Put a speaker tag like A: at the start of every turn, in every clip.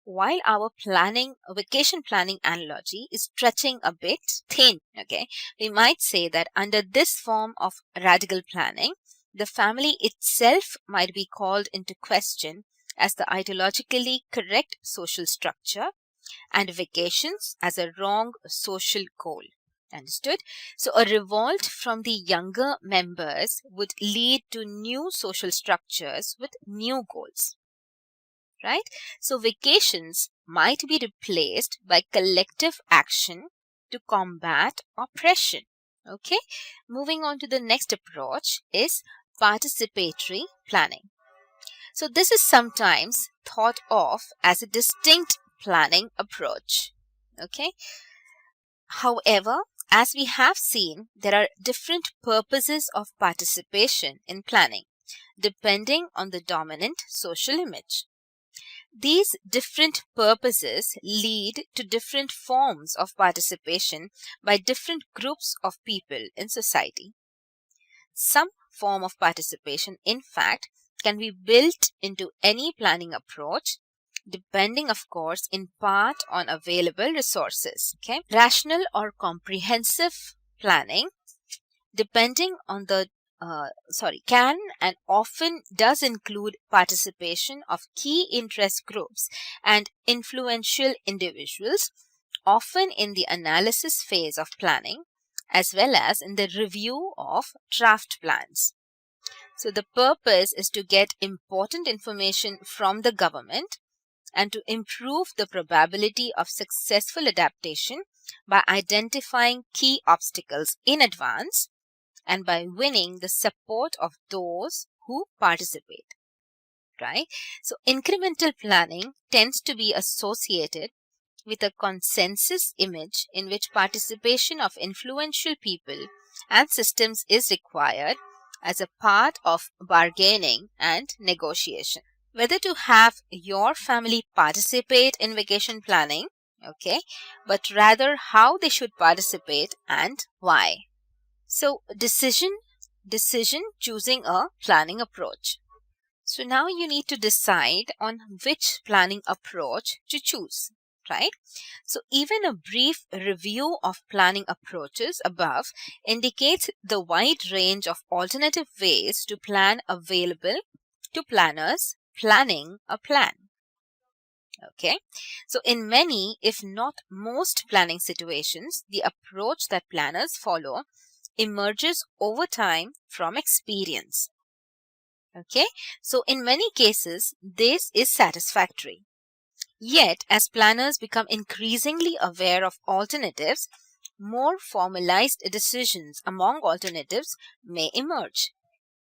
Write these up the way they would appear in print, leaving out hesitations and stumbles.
A: while our vacation planning analogy is stretching a bit thin, okay, we might say that under this form of radical planning, the family itself might be called into question as the ideologically correct social structure and vacations as a wrong social goal. Understood? So, a revolt from the younger members would lead to new social structures with new goals, right? So, vacations might be replaced by collective action to combat oppression. Okay, moving on to the next approach is participatory planning. So, this is sometimes thought of as a distinct planning approach. Okay, however, as we have seen, there are different purposes of participation in planning depending on the dominant social image. These different purposes lead to different forms of participation by different groups of people in society. Some form of participation, in fact, can be built into any planning approach, depending, of course, in part on available resources. Okay, rational or comprehensive planning, depending on the can and often does include participation of key interest groups and influential individuals, often in the analysis phase of planning as well as in the review of draft plans. So the purpose is to get important information from the government and to improve the probability of successful adaptation by identifying key obstacles in advance and by winning the support of those who participate, right? So incremental planning tends to be associated with a consensus image in which participation of influential people and systems is required as a part of bargaining and negotiation. Whether to have your family participate in vacation planning, okay, but rather how they should participate and why. So decision choosing a planning approach. So now you need to decide on which planning approach to choose, right? So even a brief review of planning approaches above indicates the wide range of alternative ways to plan available to planners planning a plan. Okay, so in many, if not most planning situations, the approach that planners follow emerges over time from experience. Okay, so in many cases, this is satisfactory. Yet, as planners become increasingly aware of alternatives, more formalized decisions among alternatives may emerge.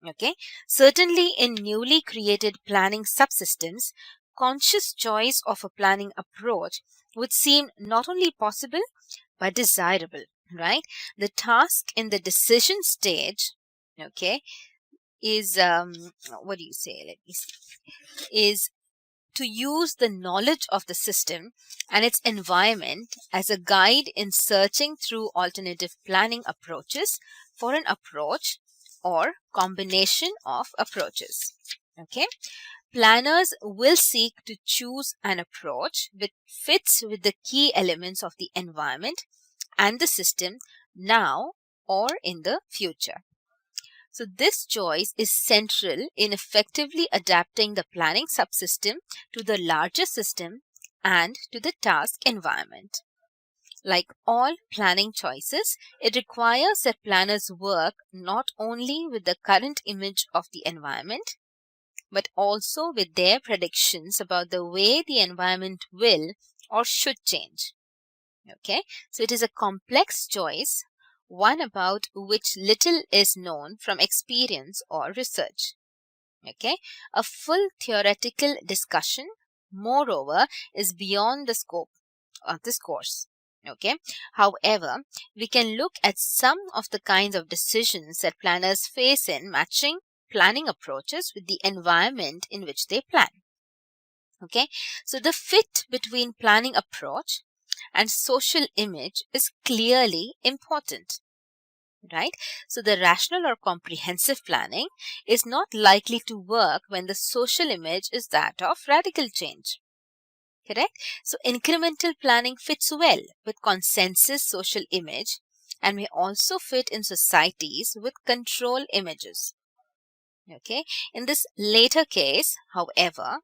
A: Okay, certainly in newly created planning subsystems, conscious choice of a planning approach would seem not only possible but desirable, right? The task in the decision stage, okay, is what do you say? Let me see. Is to use the knowledge of the system and its environment as a guide in searching through alternative planning approaches for an approach or combination of approaches. Okay, planners will seek to choose an approach which fits with the key elements of the environment and the system now or in the future. So this choice is central in effectively adapting the planning subsystem to the larger system and to the task environment. Like all planning choices, it requires that planners work not only with the current image of the environment, but also with their predictions about the way the environment will or should change. Okay, so it is a complex choice, one about which little is known from experience or research. Okay, a full theoretical discussion, moreover, is beyond the scope of this course. Okay, however, we can look at some of the kinds of decisions that planners face in matching planning approaches with the environment in which they plan. Okay, so the fit between planning approach and social image is clearly important, right? So the rational or comprehensive planning is not likely to work when the social image is that of radical change. Correct? So incremental planning fits well with consensus social image and may also fit in societies with control images. Okay. In this later case, however,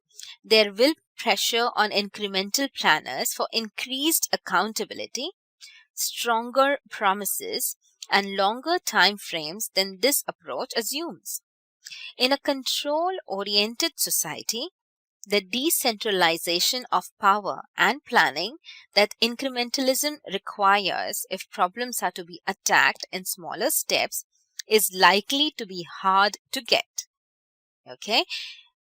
A: there will be pressure on incremental planners for increased accountability, stronger promises, and longer time frames than this approach assumes. In a control oriented society, the decentralization of power and planning that incrementalism requires if problems are to be attacked in smaller steps is likely to be hard to get. Okay,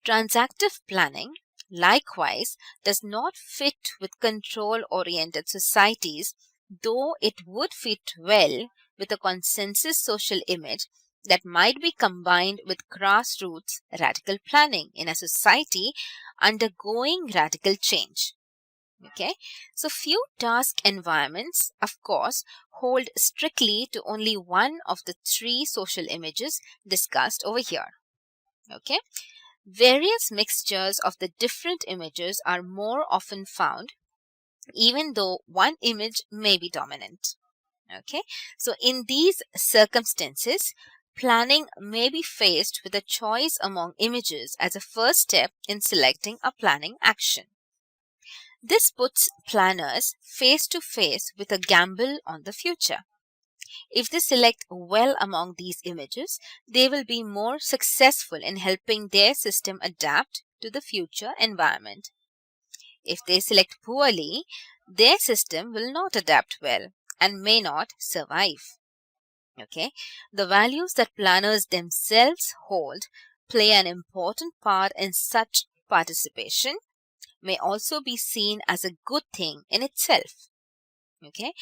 A: transactive planning likewise does not fit with control oriented societies, though it would fit well with a consensus social image that might be combined with grassroots radical planning in a society undergoing radical change. Okay, so few task environments, of course, hold strictly to only one of the three social images discussed over here. Okay, various mixtures of the different images are more often found, even though one image may be dominant. Okay, so in these circumstances, planning may be faced with a choice among images as a first step in selecting a planning action. This puts planners face to face with a gamble on the future. If they select well among these images, they will be more successful in helping their system adapt to the future environment. If they select poorly, their system will not adapt well and may not survive. Okay, the values that planners themselves hold play an important part in such participation, may also be seen as a good thing in itself. Okay,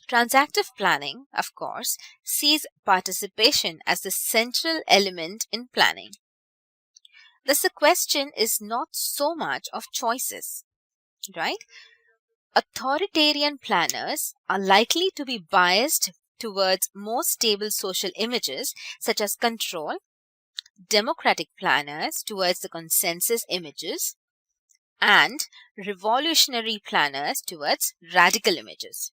A: transactive planning, of course, sees participation as the central element in planning. Thus, the question is not so much of choices, right? Authoritarian planners are likely to be biased towards more stable social images such as control, democratic planners towards the consensus images, and revolutionary planners towards radical images.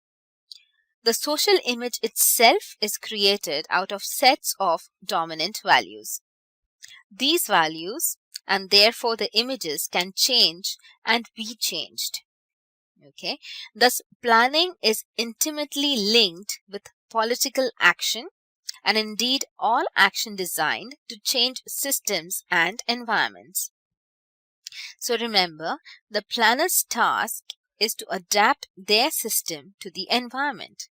A: The social image itself is created out of sets of dominant values. These values, and therefore the images, can change and be changed. Okay, thus planning is intimately linked with political action and indeed all action designed to change systems and environments. So remember, the planner's task is to adapt their system to the environment.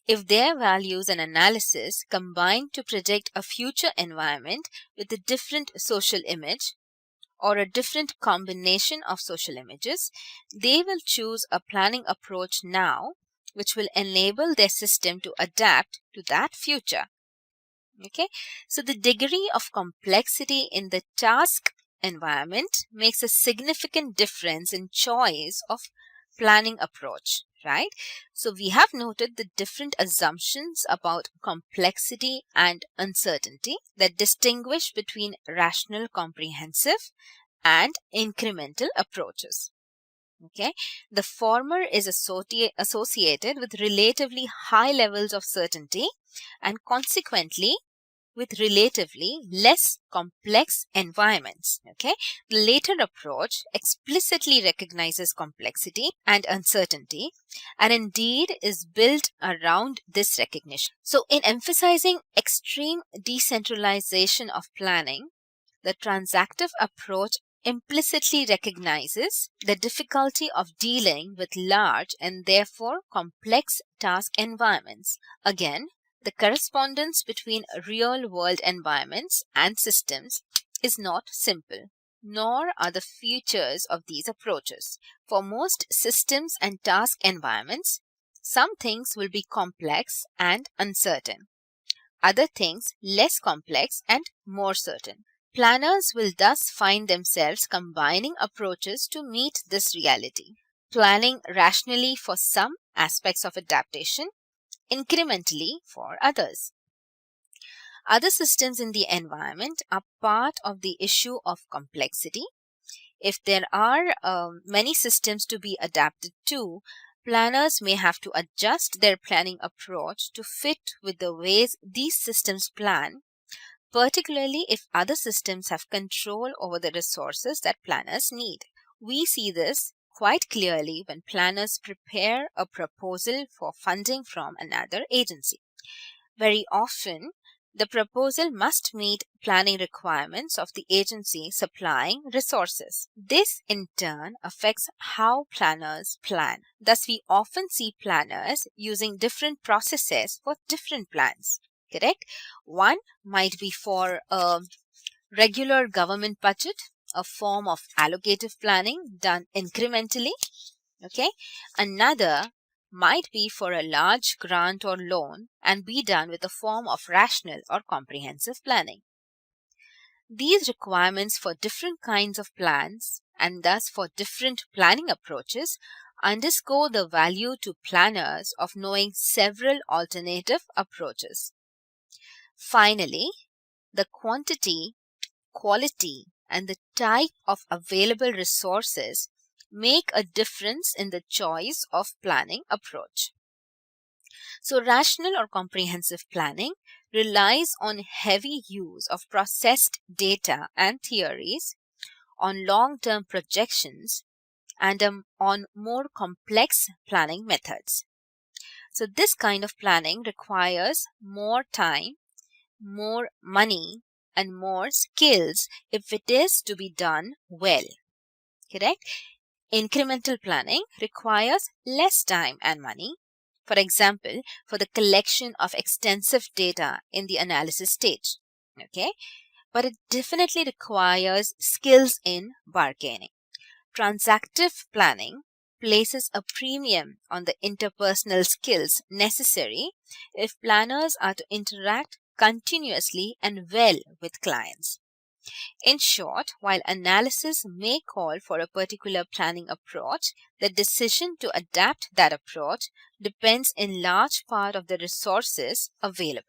A: If their values and analysis combine to predict a future environment with a different social image, or a different combination of social images, they will choose a planning approach now which will enable their system to adapt to that future. Okay, so the degree of complexity in the task environment makes a significant difference in choice of planning approach, right? So we have noted the different assumptions about complexity and uncertainty that distinguish between rational comprehensive and incremental approaches. Okay, the former is associated with relatively high levels of certainty and consequently with relatively less complex environments. Okay, the later approach explicitly recognizes complexity and uncertainty and indeed is built around this recognition. So in emphasizing extreme decentralization of planning, the transactive approach implicitly recognizes the difficulty of dealing with large and therefore complex task environments. Again, the correspondence between real world environments and systems is not simple, nor are the features of these approaches. For most systems and task environments, some things will be complex and uncertain, other things less complex and more certain. Planners will thus find themselves combining approaches to meet this reality, planning rationally for some aspects of adaptation, incrementally for others. Other systems in the environment are part of the issue of complexity. If there are many systems to be adapted to, planners may have to adjust their planning approach to fit with the ways these systems plan, particularly if other systems have control over the resources that planners need. We see this quite clearly when planners prepare a proposal for funding from another agency. Very often, the proposal must meet planning requirements of the agency supplying resources. This, in turn, affects how planners plan. Thus, we often see planners using different processes for different plans. Correct? One might be for a regular government budget, a form of allocative planning done incrementally. Okay. Another might be for a large grant or loan and be done with a form of rational or comprehensive planning. These requirements for different kinds of plans and thus for different planning approaches underscore the value to planners of knowing several alternative approaches. Finally, the quantity, quality, and the type of available resources make a difference in the choice of planning approach. So, rational or comprehensive planning relies on heavy use of processed data and theories, on long-term projections, and on more complex planning methods. So, this kind of planning requires more time, more money, and more skills if it is to be done well. Correct? Incremental planning requires less time and money. For example, for the collection of extensive data in the analysis stage. Okay? But it definitely requires skills in bargaining. Transactive planning places a premium on the interpersonal skills necessary if planners are to interact continuously and well with clients. In short, while analysis may call for a particular planning approach, the decision to adapt that approach depends in large part of the resources available.